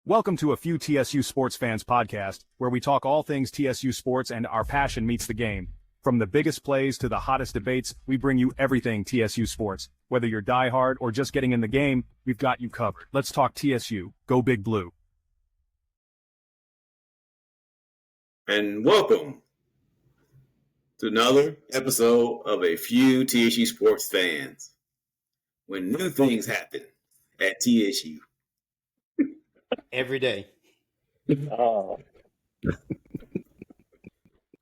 Welcome to a Few TSU Sports Fans podcast, where we talk all things TSU sports and our passion meets the game. From the biggest plays to the hottest debates, we bring you everything TSU sports. Whether you're diehard or just getting in the game, we've got you covered. Let's talk TSU. Go Big Blue. And welcome to another episode of A Few TSU Sports Fans, when new things happen at TSU. Every day. Oh.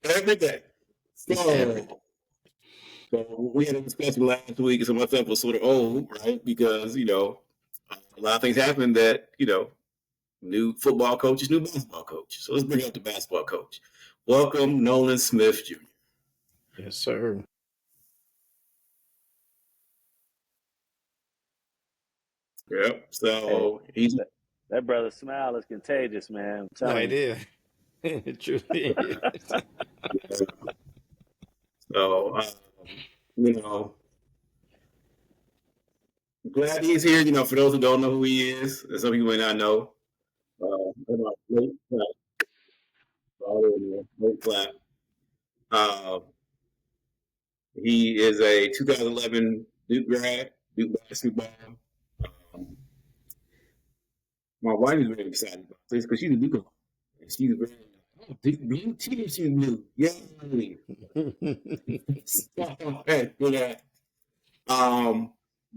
Every day. So we had a discussion last week, so my stuff was sort of old, right? Because, a lot of things happened that, new football coaches, new basketball coach. So let's bring up the basketball coach. Welcome, Nolan Smith Jr. Yes, sir. Yep. So he's that brother's smile is contagious, man. I'm No, telling it you. is. It truly is. So, glad he's here. For those who don't know who he is, and some people may not know, late clap. He is a 2011 Duke grad, Duke basketball. My wife is very excited about this because she's a Duke alum. And she's very Duke TSU Blue. Yay!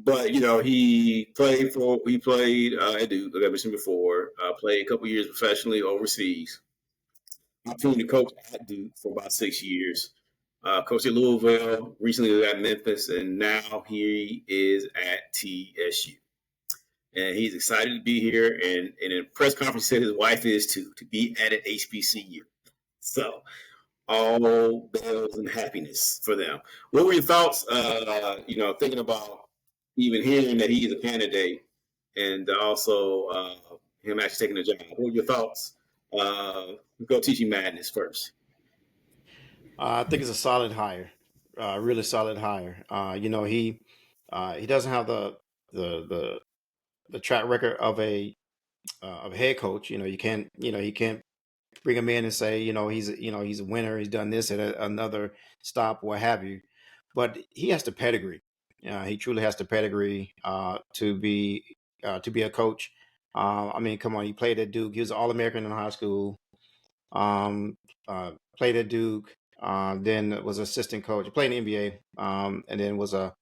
But he played at Duke, like I mentioned before. Played a couple years professionally overseas. Opportunity to coach at Duke for about 6 years. Coached at Louisville, recently was at Memphis, and now he is at TSU. And he's excited to be here. And in a press conference, he said his wife is too, to be at an HBCU. So all bells and happiness for them. What were your thoughts, thinking about even hearing that he is a candidate and also him actually taking the job? What were your thoughts? Go teaching madness first. I think it's a solid hire, really solid hire. He doesn't have the track record of a head coach. You can't bring him in and say he's a winner. He's done this at another stop, what have you. But he has the pedigree. He truly has the pedigree to be a coach. Come on, he played at Duke. He was an All-American in high school. Played at Duke. Then was assistant coach. He played in the NBA. And then was a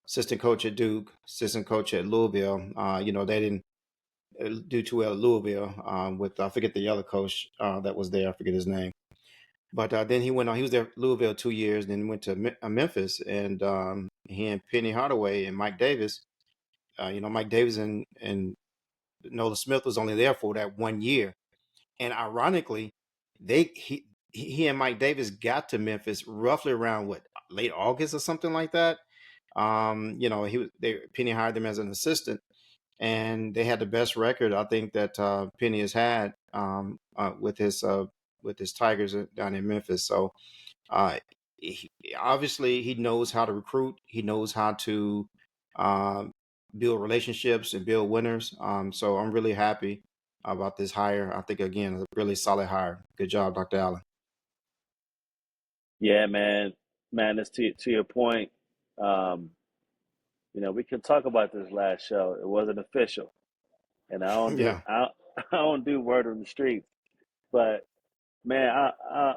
assistant coach at Duke, assistant coach at Louisville. They didn't do too well at Louisville with I forget the other coach that was there. I forget his name. But then he went on. He was there at Louisville 2 years. Then went to Memphis, and he and Penny Hardaway and Mike Davis. Mike Davis and Nolan Smith was only there for that 1 year. And ironically, he and Mike Davis got to Memphis roughly around late August or something like that. Penny hired them as an assistant, and they had the best record I think that Penny has had with his Tigers down in Memphis. So obviously he knows how to recruit. He knows how to build relationships and build winners. So I'm really happy about this hire. I think, again, a really solid hire. Good job, Dr. Allen. Yeah, man. It's to your point. We can talk about this last show. It wasn't official, and I don't do Yeah. I don't do word on the streets. But man,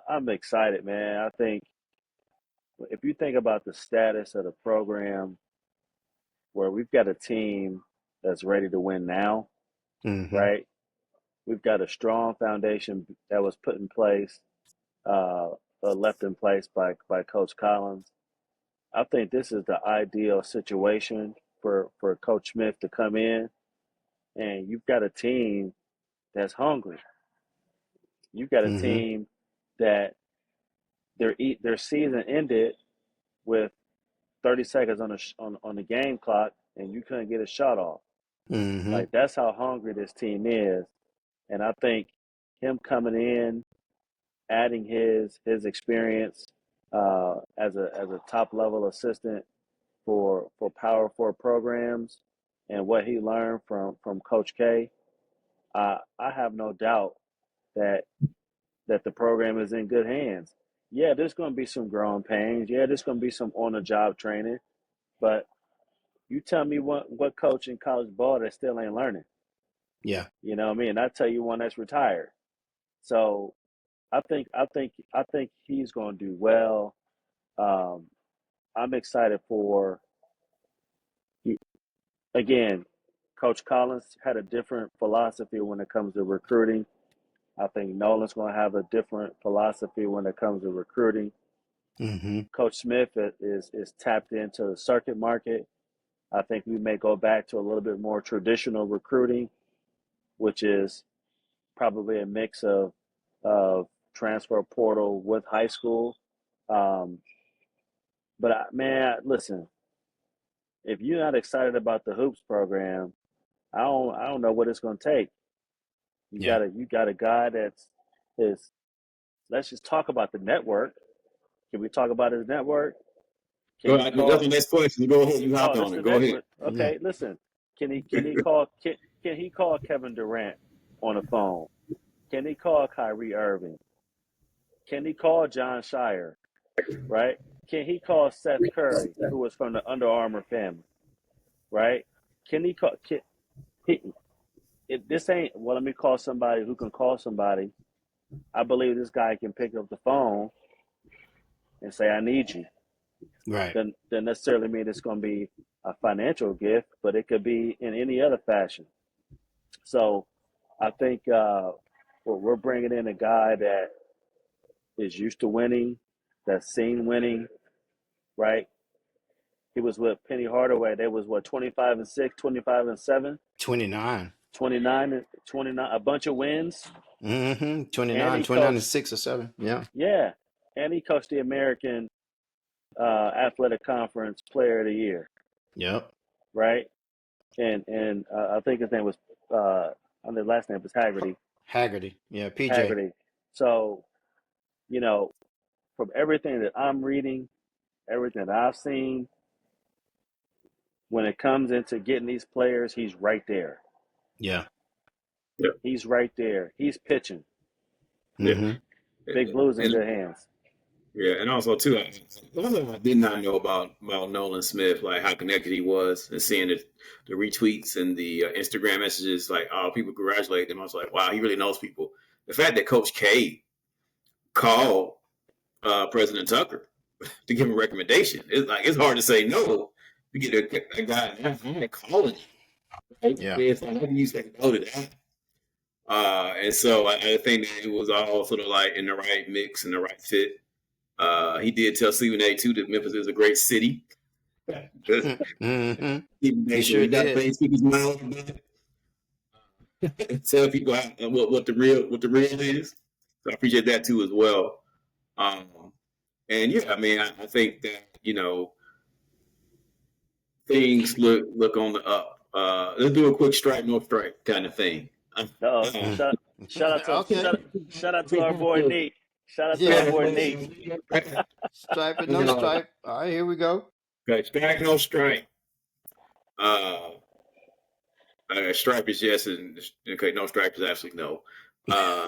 I'm excited, man. I think if you think about the status of the program, where we've got a team that's ready to win now, Mm-hmm. right? We've got a strong foundation that was put in place, left in place by Coach Collins. I think this is the ideal situation for Coach Smith to come in, and you've got a team that's hungry. You've got a Mm-hmm. team that their season ended with 30 seconds on the game clock, and you couldn't get a shot off. Mm-hmm. Like, that's how hungry this team is, and I think him coming in, adding his experience as a top level assistant for Power 4 programs, and what he learned from Coach K, I have no doubt that the program is in good hands. Yeah, there's going to be some growing pains. Yeah, there's going to be some on the job training. But you tell me what coach in college ball that still ain't learning. Yeah. You know what I mean? I tell you one that's retired. So I think he's going to do well. Um, I'm excited for again. Coach Collins had a different philosophy when it comes to recruiting. I think Nolan's going to have a different philosophy when it comes to recruiting. Mm-hmm. Coach Smith is tapped into the circuit market. I think we may go back to a little bit more traditional recruiting, which is probably a mix of transfer portal with high school. Um, but man, listen, if you're not excited about the hoops program, I don't know what it's going to take. Yeah. You got a guy that's is. Let's just talk about the network. Can we talk about his network? Can Go he ahead. That's call? the next question. Go ahead. You hop Oh, that's on the it. Go next ahead. one. Yeah. Okay, listen. Can he call Kevin Durant on the phone? Can he call Kyrie Irving? Can he call John Shire? Right? Can he call Seth Curry, who was from the Under Armour family? Right? Can he call? He, this ain't well. Let me call somebody who can call somebody. I believe this guy can pick up the phone and say, "I need you." Right. Doesn't necessarily mean it's going to be a financial gift, but it could be in any other fashion. So I think we're bringing in a guy that is used to winning, that's seen winning, right? He was with Penny Hardaway. They was what 25-6, 25-7, 29. 29, a bunch of wins, Mm-hmm. and 29, he 29 and coached. 6 or 7. Yeah. Yeah, and he coached the American Athletic Conference Player of the Year, Yep. right? And I think his name was the last name was Haggerty. Haggerty. Yeah. PJ. Haggerty. So you know, from everything that I'm reading, everything that I've seen, when it comes into getting these players, he's right there. Yeah. Yeah. He's right there. He's pitching. Yeah. Mm-hmm. Big Blue's in And good hands. yeah, and also too, I did not know about Nolan Smith, like how connected he was, and seeing the retweets and the Instagram messages, like oh, people congratulate him. I was like, wow, he really knows people. The fact that Coach K called President Tucker to give him a recommendation, it's hard to say no. To get a guy calling you, right? Yeah. It's like, how do you say no to that? And so I think that it was all sort of like in the right mix and the right fit. He did tell Stephen A. too that Memphis is a great city. Mm-hmm. Stephen He A. sure he got to did. pay speak mind about it. Tell people what the real is. So I appreciate that too as well. Um, and yeah, I mean, I think that things look on the up. Let's do a quick strike, no strike kind of thing. Oh, Mm. shout out to Okay. shout out to our boy Nate. Shout out to our Yeah. boy Nate. Stripe and no stripe. All right, here we go. Okay, strike, no strike. Uh, stripe is yes, and okay, no stripe is absolutely no. Uh,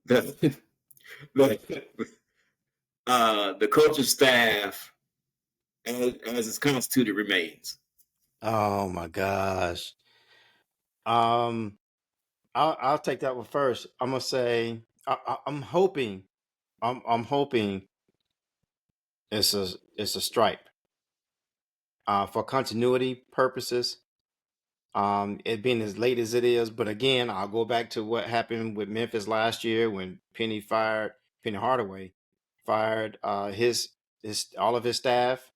the, the, the coaching staff, as it's constituted, remains. Oh my gosh. Um, I'll take that one first. I'm gonna say I'm hoping I'm hoping it's a stripe. For continuity purposes. It being as late as it is, but again, I'll go back to what happened with Memphis last year when Penny Hardaway fired his all of his staff,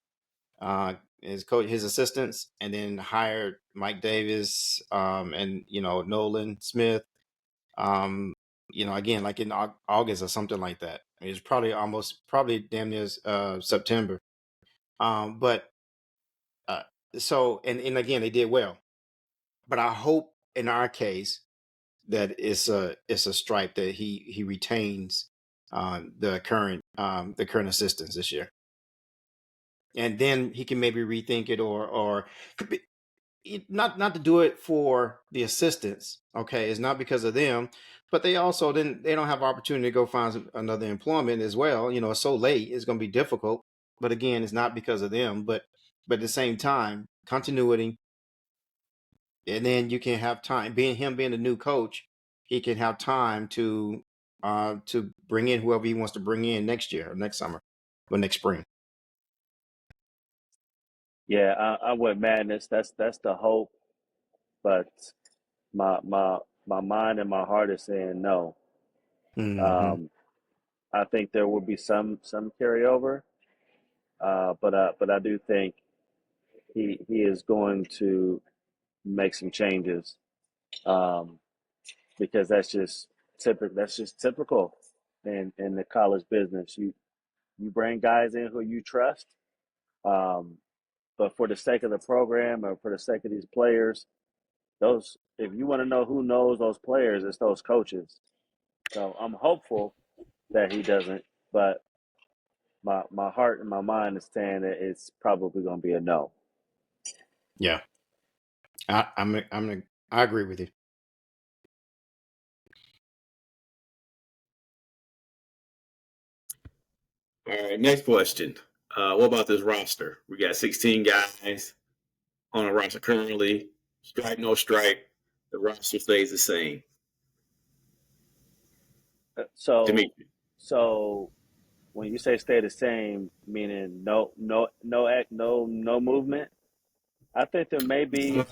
his coach, his assistants, and then hired Mike Davis, and Nolan Smith. Um, again, like in August or something like that. It's probably damn near September. But so and again, they did well. But I hope in our case that it's a stripe that he retains the current assistants this year, and then he can maybe rethink it or not to do it for the assistants. Okay, it's not because of them, but they also they don't have opportunity to go find another employment as well. It's so late, it's going to be difficult. But again, it's not because of them, but at the same time, continuity, and then you can have time. Being the new coach, he can have time to bring in whoever he wants to bring in next year or next summer or next spring. Yeah, I'm with Madness. That's the hope, but my mind and my heart is saying no. Mm-hmm. I think there will be some carryover, but I do think he is going to make some changes, um, because that's just typical. That's just typical in the college business. You bring guys in who you trust, um, but for the sake of the program or for the sake of these players, those if you want to know who knows those players, it's those coaches. So I'm hopeful that he doesn't, but my heart and my mind is saying that it's probably going to be a no. Yeah, I agree with you. All right, next question. What about this roster? We got 16 guys on a roster currently. Strike, no strike. The roster stays the same. To So me, so when you say stay the same, meaning no movement, I think there may be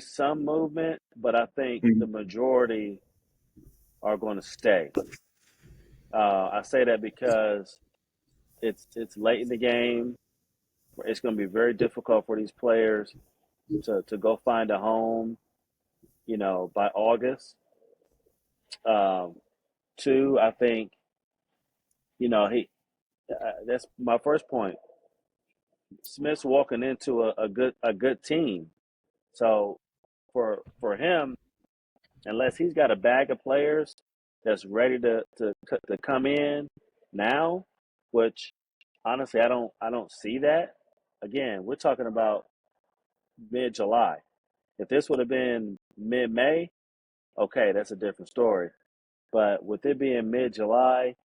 some movement, but I think the majority are going to stay. I say that because it's late in the game. It's going to be very difficult for these players to go find a home, by August. Um, Two, I think, he that's my first point. Smith's walking into a good team, so for him, unless he's got a bag of players that's ready to come in now, which honestly I don't see that. Again, we're talking about mid July. If this would have been mid May, okay, that's a different story. But with it being mid July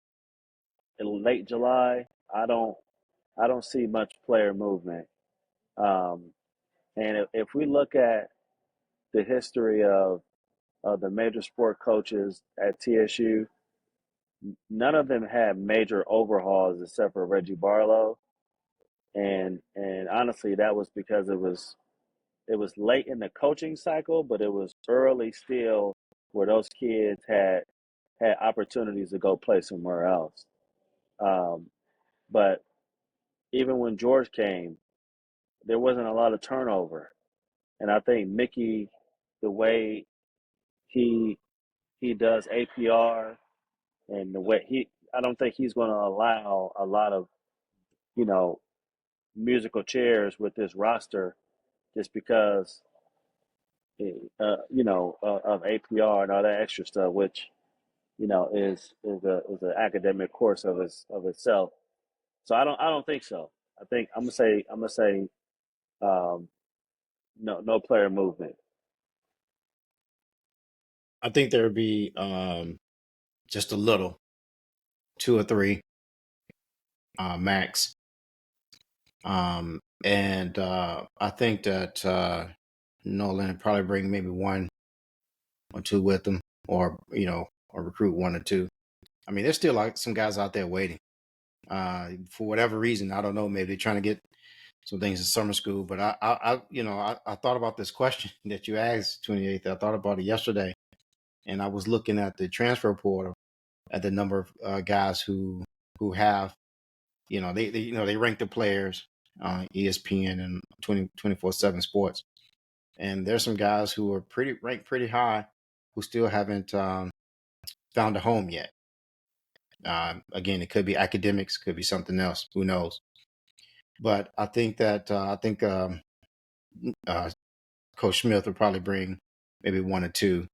and late July, I don't see much player movement. Um, and if we look at the history of the major sport coaches at TSU, none of them had major overhauls except for Reggie Barlow. And honestly, that was because it was late in the coaching cycle, but it was early still where those kids had opportunities to go play somewhere else. Um, but even when George came, there wasn't a lot of turnover, and I think Mickey, the way he he does APR and the way I don't think he's going to allow a lot of you know musical chairs with this roster just because of APR and all that extra stuff, which is an academic course of itself. So I don't think so. I think I'm gonna say um, no player movement. I think there would be just a little, 2 or 3 max. And I think that Nolan would probably bring maybe 1 or 2 with them, or recruit 1 or 2. I mean, there's still like some guys out there waiting. For whatever reason, I don't know. Maybe they're trying to get some things in summer school. But I thought about this question that you asked, 28th. I thought about it yesterday, and I was looking at the transfer portal at the number of guys who have, they rank the players, ESPN and 24/7 Sports, and there's some guys who are ranked pretty high who still haven't found a home yet. Again, it could be academics, could be something else. Who knows? But I think that uh, Coach Smith would probably bring maybe 1 or 2.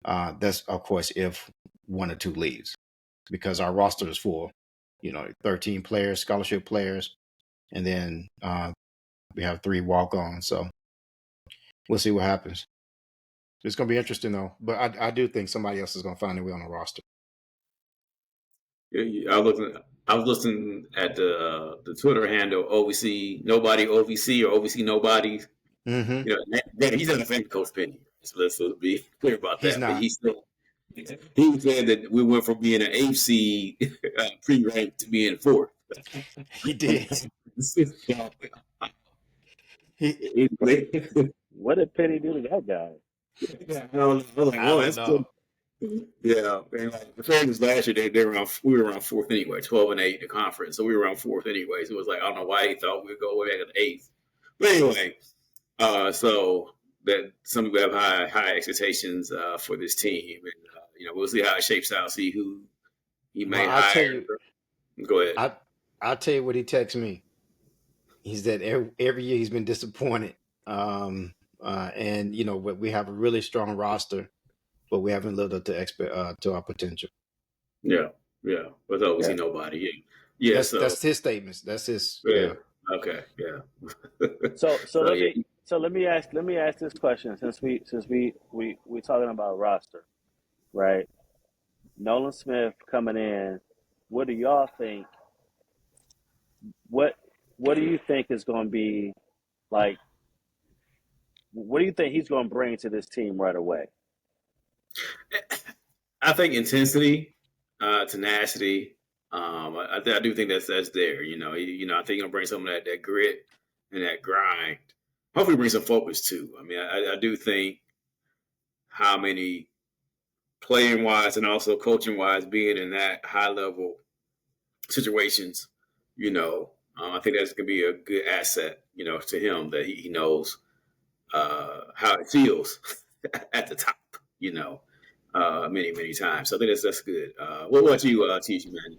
That's of course if 1 or 2 leaves, because our roster is full. 13 players, scholarship players, and then we have 3 walk-ons. So we'll see what happens. It's going to be interesting though. But I do think somebody else is going to find their way on the roster. Yeah, I was listening at the Twitter handle OVC Nobody OVC or OVC Nobody. Mm-hmm. You know, he's not a fan of Coach Penny. So let's be clear about He's that. But not. he said that we went from being an eighth seed pre-ranked to being fourth. He did. He, What did Penny do to that guy? I was like, I well, don't that's good. know. Yeah, and like the fairness last year, we were around fourth anyway, 12-8 in the conference, so we were around fourth anyway. So it was like I don't know why he thought we'd go way back to eighth, but anyway, so that some people have high expectations for this team, and we'll see how it shapes out, see who he Well, may I'll tell hire. you. Go ahead. I'll tell you what he texts me. He's that every year he's been disappointed. And we have a really strong roster, but we haven't lived up to our potential. Yeah, but obviously nobody. Yeah. That's his statements. That's his. Yeah. Okay. Yeah. So let me ask this question since we talking about roster, right? Nolan Smith coming in. What do y'all think? What do you think is going to be like? What do you think he's going to bring to this team right away? I think intensity, tenacity. I do think that's there. I think he'll bring some of that grit and that grind. Hopefully, bring some focus too. I mean, I do think how many playing wise and also coaching wise, being in that high level situations, I think that's going to be a good asset, to him that he knows how it feels at the top, many, many times. So I think that's good. What about you, TSU, man?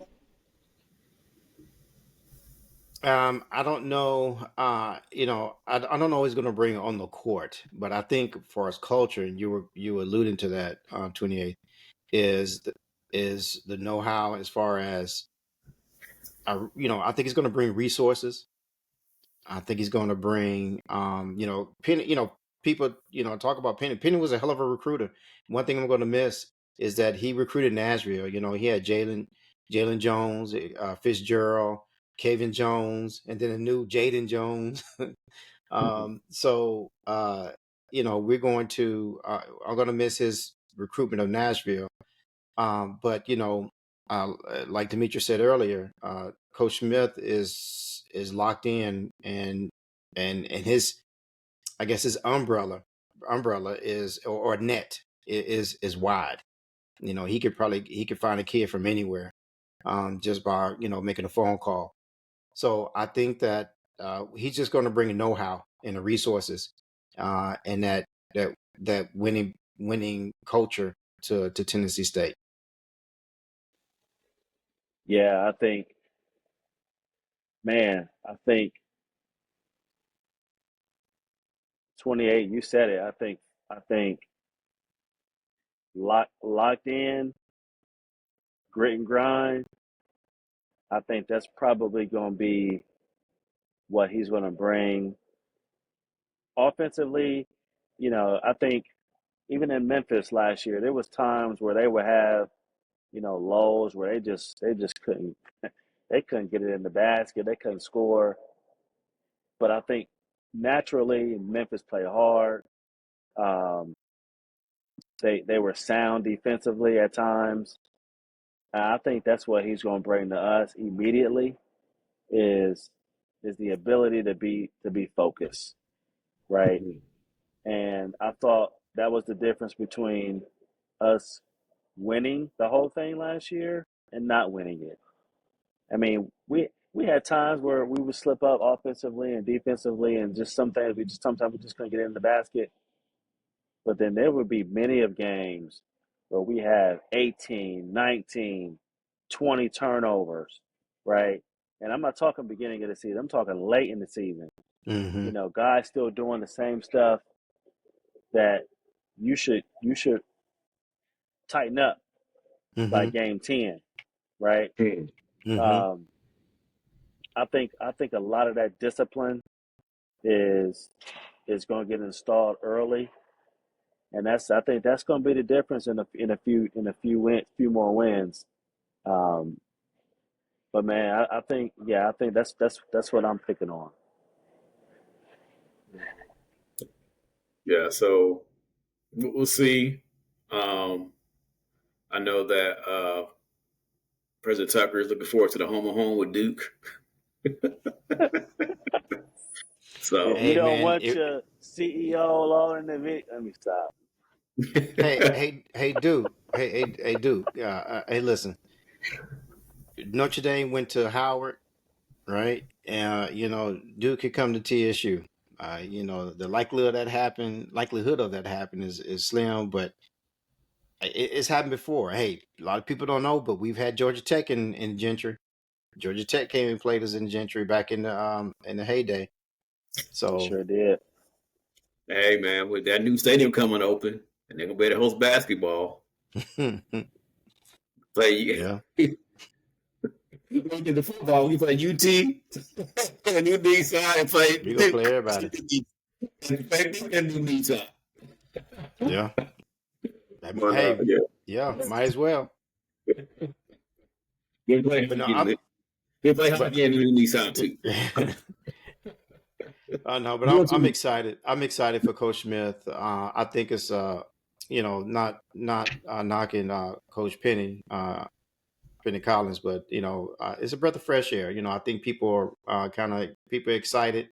I don't know. I don't know what he's going to bring on the court, but I think for his culture, and you were alluding to that, 28, is the know-how as far as I think he's going to bring resources. I think he's going to bring, Penny. People, talk about Penny. Penny was a hell of a recruiter. One thing I'm going to miss is that he recruited Nashville. He had Jalen Jones, Fitzgerald, Kevin Jones, and then a new Jaden Jones. So we're going to. I'm going to miss his recruitment of Nashville. But like Demetrius said earlier, Coach Smith is locked in, and his, I guess, his umbrella is, or net is wide. He could find a kid from anywhere, just by making a phone call. So I think that he's just going to bring a know-how and the resources, and that winning culture to Tennessee State. Yeah, I think 28. You said it. I think locked in, grit and grind. I think that's probably going to be what he's going to bring offensively. I think even in Memphis last year, there was times where they would have lows where they just couldn't they couldn't get it in the basket, they couldn't score. But I think naturally Memphis played hard. Um, they were sound defensively at times. I think that's what he's going to bring to us immediately is the ability to be focused, right? And I thought that was the difference between us winning the whole thing last year and not winning it. I mean, we had times where we would slip up offensively and defensively, and just sometimes we just couldn't get in the basket. But then there would be many of games where we had 18, 19, 20 turnovers, right? And I'm not talking beginning of the season. I'm talking late in the season. Mm-hmm. Guys still doing the same stuff that you should tighten up by Mm-hmm. game 10, right? Mm-hmm. I think a lot of that discipline is is going to get installed early, and I think that's going to be the difference in a few more wins. Um, but man, I think that's what I'm picking on. Yeah, so we'll see. I know that President Tucker is looking forward to the home and home with Duke. So If you Hey don't man, want your CEO all in the video, let me stop. hey Duke, hey Duke. Hey, listen. Notre Dame went to Howard, right? Duke could come to TSU. The likelihood of that happen is slim, but it's happened before. Hey, a lot of people don't know, but we've had Georgia Tech in Gentry. Georgia Tech came and played us in Gentry back in the heyday. They So sure did. hey man, with that new stadium coming open, and they're gonna be able to host basketball. Play yeah, you go to the football, we play UT and UD side and play we gonna play everybody. and UD side. Yeah, But hey, yeah, yeah, might as well. they play But no, hockey. They play but hockey and UD side too. I know, but I'm excited. I'm excited for Coach Smith. I think it's not knocking Coach Penny Collins, but it's a breath of fresh air. I think people are people excited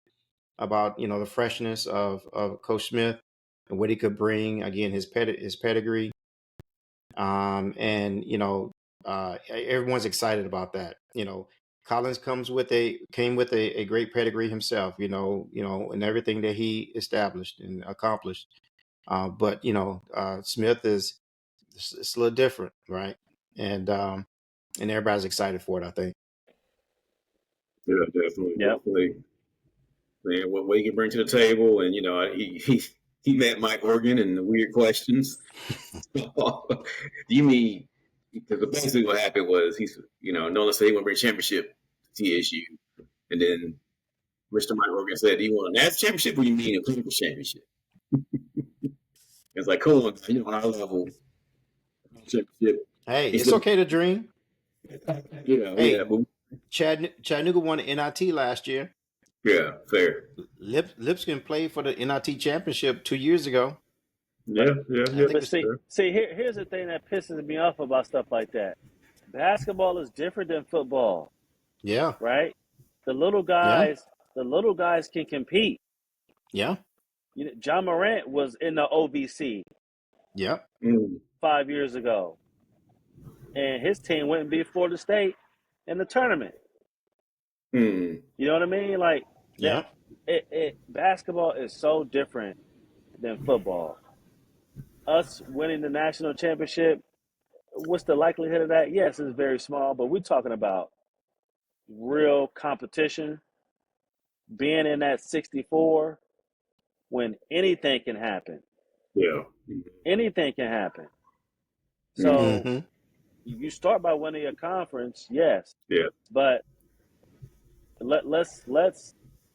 about the freshness of Coach Smith and what he could bring. Again, his pedigree, and everyone's excited about that. Collins came with a great pedigree himself. And everything that he established and accomplished. But Smith it's a little different, right? And everybody's excited for it, I think. Yeah, definitely, Yep. definitely. Man, what he can bring to the table, and he met Mike Organ and the weird questions. You mean because basically what happened was Nolan said he want to bring championship to TSU, and then Mr. Mike Organ said, "Do you want a national championship or you mean a conference championship?" It's like, come on, on our level, championship. Hey, He's it's looking, okay to dream. yeah, Hey, but Chattanooga won the NIT last year. yeah, fair. Lipscomb played for the NIT championship 2 years ago. Yeah, yeah, I yeah. think But it's here's the thing that pisses me off about stuff like that. Basketball is different than football, yeah, right? The little yeah, guys can compete. yeah, John Morant was in the OVC yeah. 5 years ago, and his team went and beat Florida State in the tournament. Mm. You know what I mean? Like that. Yeah. Basketball is so different than football. Us winning the national championship, what's the likelihood of that? Yes, it's very small, but we're talking about real competition, being in that 64 when anything can happen. Yeah. Anything can happen. Mm. So Mm-hmm. you start by winning a conference, yes, Yeah. but let's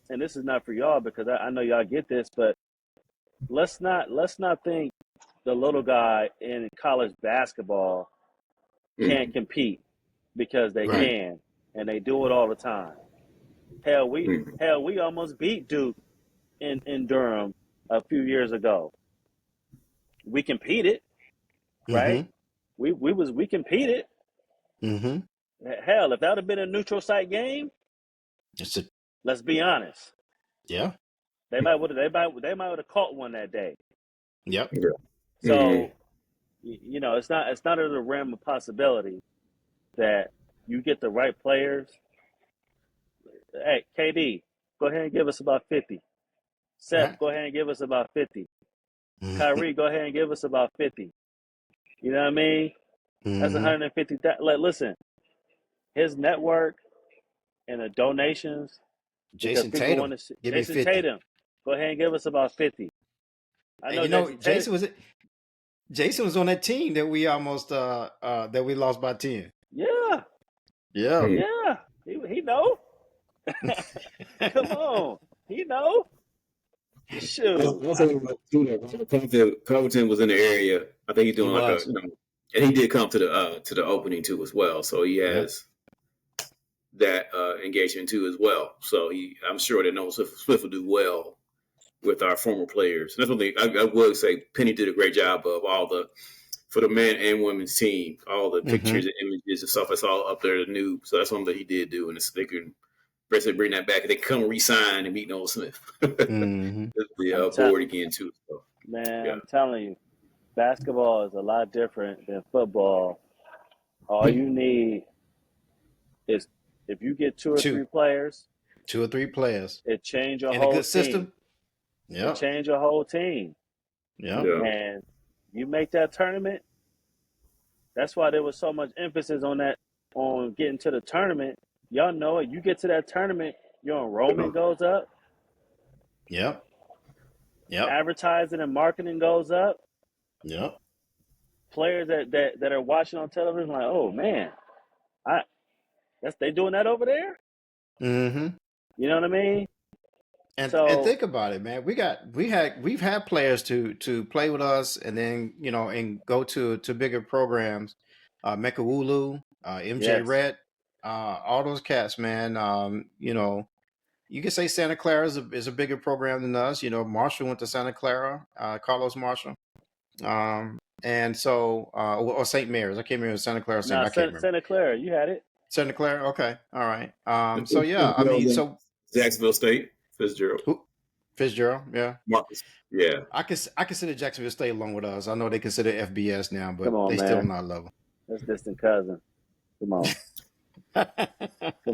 and this is not for y'all because I know y'all get this, but let's not think the little guy in college basketball can't Mm. compete because they Right. can and they do it all the time. Mm. Hell, we almost beat Duke in Durham a few years ago. We competed, right? Mm-hmm. We competed. Mm-hmm. Hell, if that would have been a neutral site game, It's a let's be honest, yeah. they might have caught one that day. Yep. Yeah. Mm. So it's not in the realm of possibility that you get the right players. Hey, KD, go ahead and give us about 50. Seth, Right. go ahead and give us about 50. Mm-hmm. Kyrie, go ahead and give us about 50. You know what I mean? That's Mm-hmm. 150. Listen, his network and the donations because Jason people want Tatum, to see give me Jason 50. Tatum. Go ahead and give us about 50. I And know Jason Tatum. Jason was on that team that we almost that we lost by 10. Yeah, Yeah. Mm. yeah. He know. Come on, he know. Shoot. Also, Covington was in the area. I think he's He doing like a, was. and he did come to the opening too as well. So he Yep. has that engagement too as well. So I'm sure that Nolan Smith will do well with our former players. And that's one thing I would say. Penny did a great job of for the men and women's team, all the Mm-hmm. pictures and images and stuff that's all up there to new. So that's something that he did do, and they can basically bring that back. They can come re-sign and meet Nolan Smith. Mm-hmm. The board again too. So, Man, yeah. I'm telling you, basketball is a lot different than football. All you need is if you get two or three Two players, or three players it change your in a whole good team. system. It Yep. change your whole team. Yep. Yeah. And you make that tournament. That's why there was so much emphasis on that, on getting to the tournament. Y'all know it. You get to that tournament, your enrollment goes up, Yep. Yep. advertising and marketing goes up. Yep. Players that are watching on television like, oh man, they doing that over there. Mm-hmm. You know what I mean? And So think about it, man. We've had players to play with us, and then and go to bigger programs. Mekawulu, MJ yes, Rhett, all those cats, man. You could say Santa Clara is a bigger program than us. Marshall went to Santa Clara, Carlos Marshall, and so or St. Mary's. I can't remember Santa Clara, St. now I can't remember Santa Clara, you had it. Santa Clara. Okay, all right. So yeah, I mean, Fitzgerald, so Jacksonville State, Fitzgerald, who Fitzgerald, yeah. Marcus. Yeah. I consider Jacksonville State along with us. I know they consider FBS now, Come but on, they still man. on our level. That's distant cousin. Come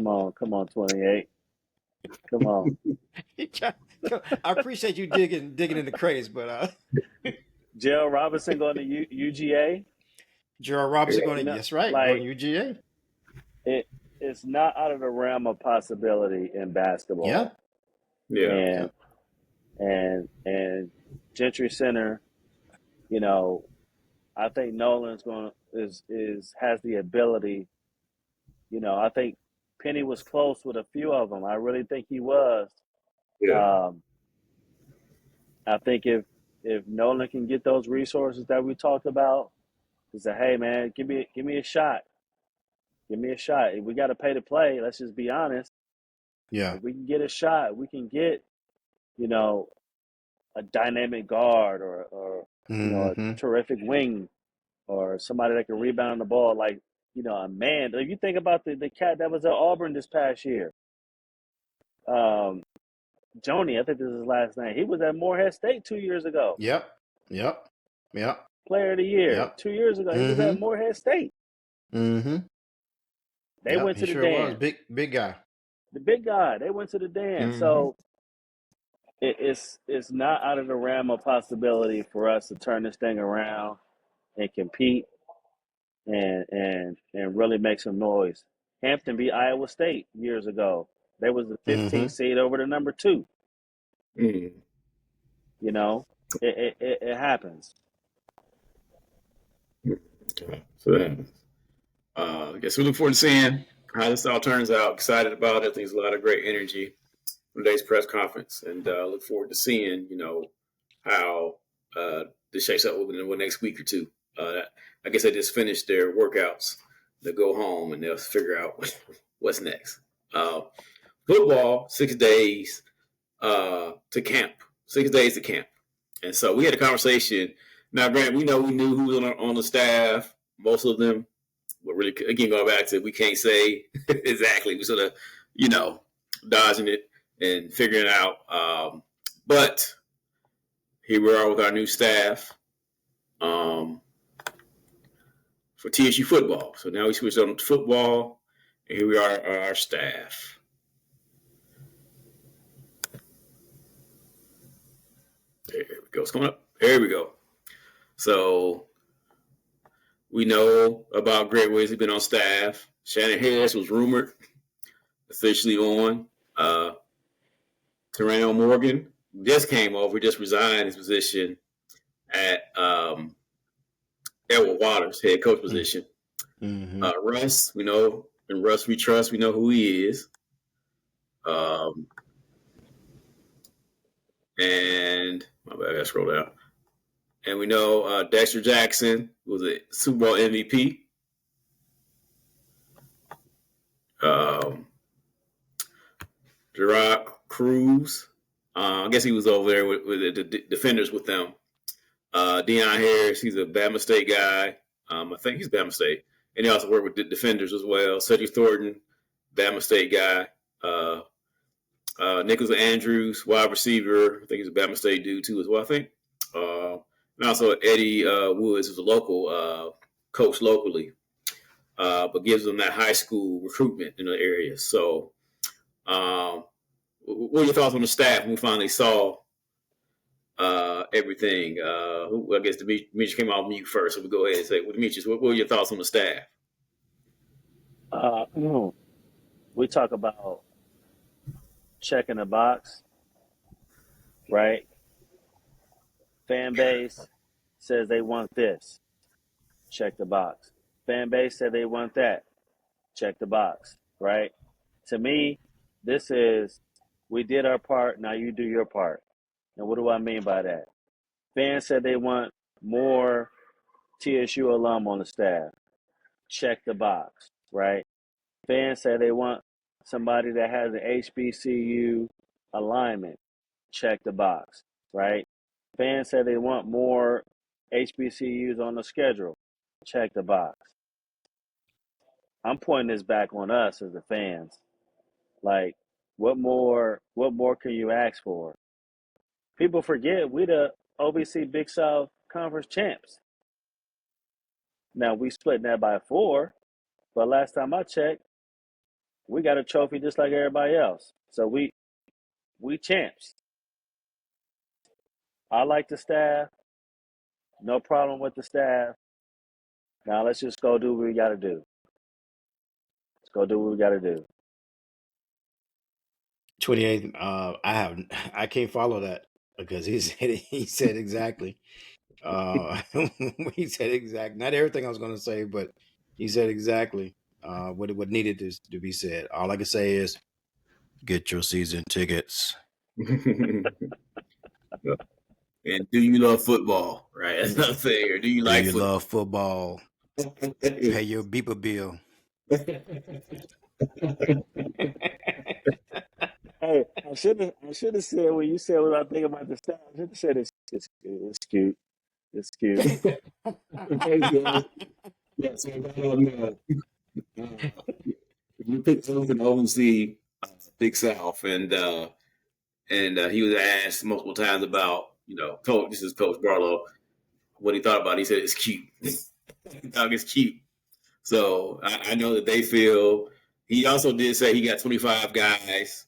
on, come on, 28. Come on. I appreciate you digging in the crates, but Gerald Robinson going to UGA. Gerald Robinson going to, No, that's right, going like to UGA. it's not out of the realm of possibility in basketball. Yeah, Yeah. And Gentry Center, I think Nolan's has the ability. I think Penny was close with a few of them. I really think he was. Yeah. I think if Nolan can get those resources that we talked about, he say, hey man, give me a shot. Give me a shot. If we got to pay to play, let's just be honest. yeah. If we can get a shot, we can get, a dynamic guard or Mm-hmm. a terrific wing or somebody that can rebound the ball like, a man. If you think about the cat that was at Auburn this past year, Joni, I think this is his last name. He was at Morehead State 2 years ago. Yep. Player of the year. Yep. 2 years ago, he was at Morehead State. Mm-hmm. They went to he the sure dance. was big guy. The big guy. They went to the dance. Mm-hmm. So it's not out of the realm of possibility for us to turn this thing around and compete and really make some noise. Hampton beat Iowa State years ago. They was the 15th seed over the number 2. Mm. It happens. Okay. So then, I guess we look forward to seeing how this all turns out. Excited about it. I think there's a lot of great energy from today's press conference, and look forward to seeing, how this shakes up within the next week or two. I guess they just finished their workouts. They'll go home and they'll figure out what's next. Football, 6 days to camp. 6 days to camp. And so we had a conversation. Now, Grant, we knew who was on the staff, most of them. But really, again, going back to we can't say exactly. We sort of, dodging it and figuring it out. But here we are with our new staff for TSU football. So now we switched on to football, and here we are, our staff. There we go. It's coming up. There we go. So we know about Greg Williams. He's been on staff. Shannon Harris was rumored officially on. Terrell Morgan just came over, just resigned his position at Edward Waters, head coach position. Mm-hmm. Russ, we know, and Russ we trust. We know who he is. And my bad, I gotta scroll down. And we know Dexter Jackson was a Super Bowl MVP. Gerard Cruz, I guess he was over there with the defenders with them. Deion Harris, he's a Bama State guy. I think he's Bama State. And he also worked with the defenders as well. Cedric Thornton, Bama State guy. Nicholas Andrews, wide receiver. I think he's a Bama State dude too as well, I think. And also Eddie Woods is a local coach locally, but gives them that high school recruitment in the area. So what are your thoughts on the staff when we finally saw everything? I guess Demetrius came off mute first, so we'll go ahead and say, well, Demetrius, what were your thoughts on the staff? We talk about checking the box, right? Fan base says they want this. Check the box. Fan base said they want that. Check the box, right? To me, this is, we did our part, now you do your part. And what do I mean by that? Fans said they want more TSU alum on the staff. Check the box, right? Fans said they want somebody that has an HBCU alignment. Check the box, right? Fans said they want more HBCUs on the schedule. Check the box. I'm pointing this back on us as the fans. Like, what more can you ask for? People forget we the OVC Big South Conference champs. Now we split that by 4, but last time I checked, we got a trophy just like everybody else. So we champs. I like the staff. No problem with the staff. Now let's just go do what we got to do. Let's go do what we got to do. 28th. I can't follow that because he said exactly. He said exactly. Not everything I was going to say, but he said exactly what needed to be said. All I can say is, get your season tickets. And do you love football? Right, that's another thing. Or do you like football? Love football? Pay your beeper bill. Hey, I should have said when you said what I think about the staff. I should have said it's cute. It's cute. Yeah, so you picked up an OC Big South, and he was asked multiple times about, Coach. This is Coach Barlow. What he thought about it. He said it's cute. He thought it's cute. So I know that they feel. He also did say he got 25 guys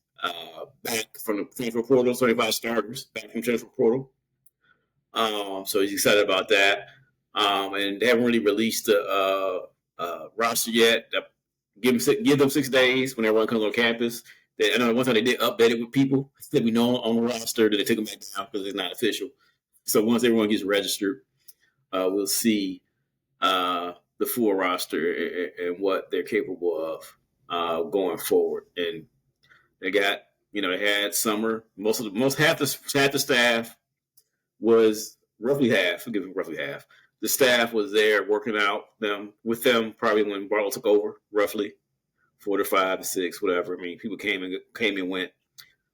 back from the transfer portal, 25 starters back from transfer portal. So he's excited about that. And they haven't really released the roster yet. Give them 6 days when everyone comes on campus. I know one time they did update it with people that we know on the roster, that they took them back down because it's not official. So once everyone gets registered, we'll see the full roster and what they're capable of going forward. And they got, they had summer. Half the staff was roughly half. I'll give them roughly half. The staff was there working out with them probably when Barlow took over, roughly 4 to 5 to 6, whatever. I mean, people came and went.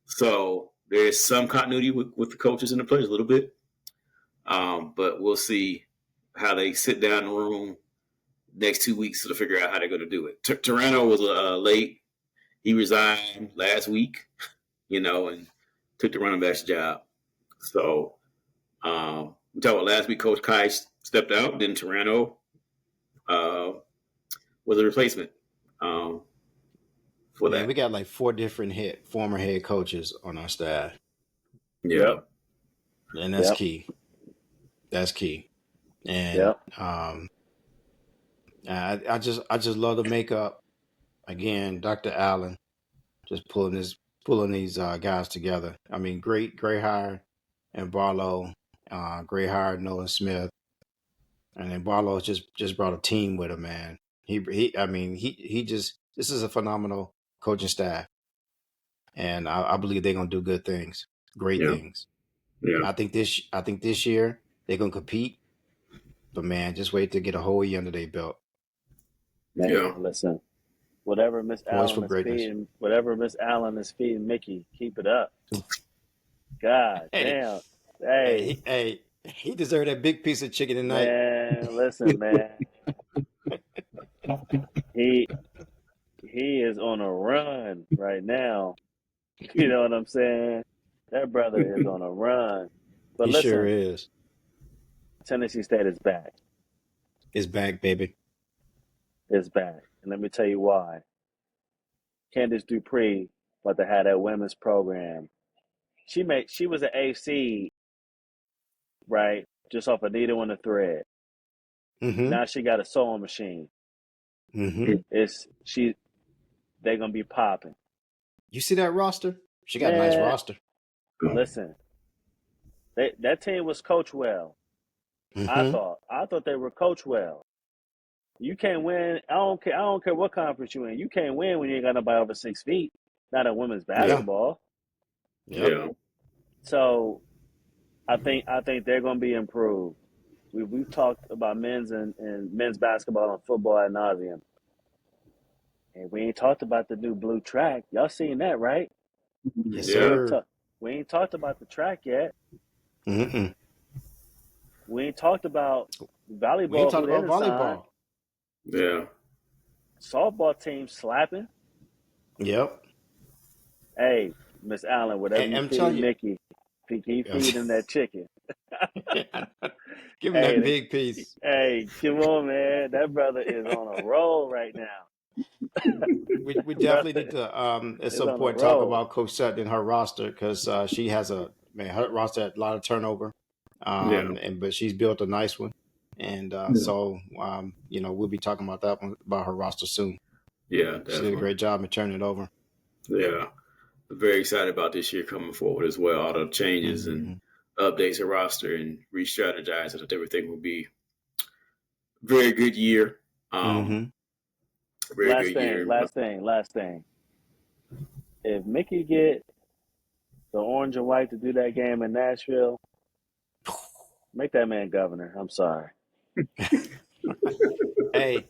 So there's some continuity with the coaches and the players a little bit. But we'll see how they sit down in the room next 2 weeks to figure out how they're going to do it. Toronto was late. He resigned last week, and took the running back's job. So we talked about last week, Coach Kai stepped out. Then Toronto was a replacement for that. We got like 4 different former head coaches on our staff. Yeah. And that's key. That's key. And I just love the makeup. Again, Dr. Allen just pulling these guys together. I mean, great hire and Barlow, great hire Nolan Smith, and then Barlow just brought a team with him, man. This is a phenomenal coaching staff, and I believe they're gonna do good things, great things. Yeah. I think this year they're gonna compete. But man, just wait to get a whole year under their belt. Man, Yeah. listen, whatever Miss Poised Allen for is greatness. feeding, whatever Miss Allen is feeding Mickey, keep it up. God Hey, damn. hey, Hey, he deserved that big piece of chicken tonight. man, listen, man. He he is on a run right now. You know what I'm saying? That brother is on a run. But He sure listen, is. Tennessee State is back. It's back, baby. It's back. And let me tell you why. Candace Dupree about to have that women's program. She was an AC, right? Just off a needle and a thread. Mm-hmm. Now she got a sewing machine. Mm-hmm. They're gonna be popping. You see that roster? She got a nice Man, roster. listen, that team was coached well. Mm-hmm. I thought they were coached well. You can't win. I don't care what conference you in. You can't win when you ain't got nobody over 6 feet. Not in women's Yeah. basketball. Yep. Yeah. So I think they're going to be improved. We've talked about men's and men's basketball and football ad nauseum, and we ain't talked about the new blue track. Y'all seen that, right? Yes, We Yeah. ain't sir. talk, we ain't talked about the track yet. Mm-mm. We ain't talked about We ain't volleyball. Who talking they about done signed? volleyball. Yeah. Softball team slapping. Yep. Hey, Miss Allen, whatever And you I'm feed telling you, Mickey, keep feeding that chicken. give him that Hey, big piece. hey, come on, man. That brother is on a roll right now. We definitely Brother need to at is some on a point talk roll. about Coach Sutton and her roster because she has her roster had a lot of turnover, Yeah. but she's built a nice one, and so we'll be talking about that one about her roster soon. Yeah, She did a definitely. great job in turning it over. Yeah. I'm very excited about this year coming forward as well. All the changes and Mm-hmm. updates to roster and re-strategize. I think everything will be a very good year. Mm-hmm. Very good year. Last thing. If Mickey get the orange and white to do that game in Nashville, make that man governor. I'm sorry. Hey,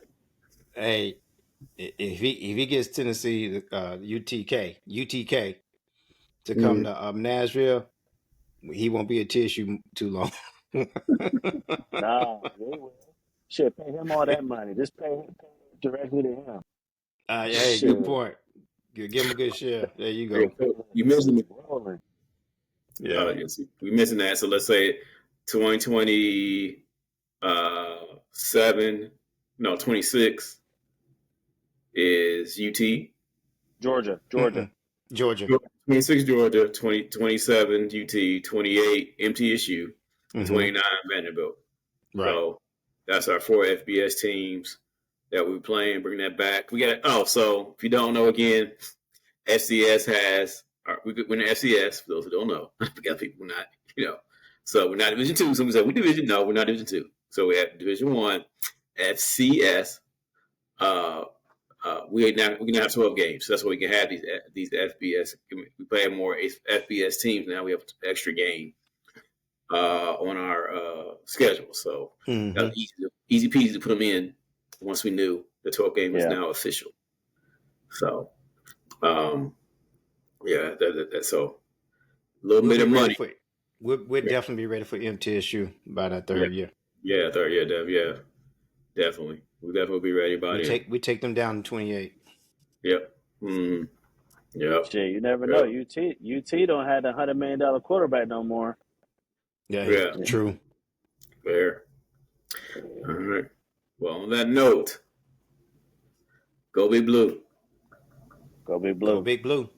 hey, if he gets Tennessee, UTK to come Mhm. to Nashville, he won't be at TSU too long. Nah, they will. Shit, pay him all that money. Just pay it directly to him. Hey, good Shit. point. Give him a good share. There you Hey, go. Coach, you mentioned Rolling. Yeah. yes, we mentioned that. So let's say 2027, no, 26 is UT. Georgia. Mm-mm. Georgia. 26 Georgia, 27 UT, 28 MTSU, and Mm-hmm. 29 Vanderbilt. Right. So that's our 4 FBS teams that we're playing. Bring that back. We got. So if you don't know, again, FCS has. We're in the FCS. For those who don't know, we got people not. So we're not Division 2. Somebody said we Division. No, we're not Division 2. So we have Division 1, FCS. We're gonna have 12 games. So that's why we can have these FBS. We play more FBS teams now. We have extra game on our schedule. So that Mm-hmm. was easy peasy to put them in once we knew the 12 game was Yeah. now official. So, yeah, so a little We'll bit be of ready money. for it. We'll definitely be ready for MTSU by that third year. Yeah, third year, definitely. We'll definitely be ready by then. We take them down in 28. Yep. Mm, yep. Shit, you never know. UT don't have the $100 million quarterback no more. Yeah, Yeah. true. Fair. All right. Well, on that note, go Big Blue. Go Big Go Blue. Big Blue.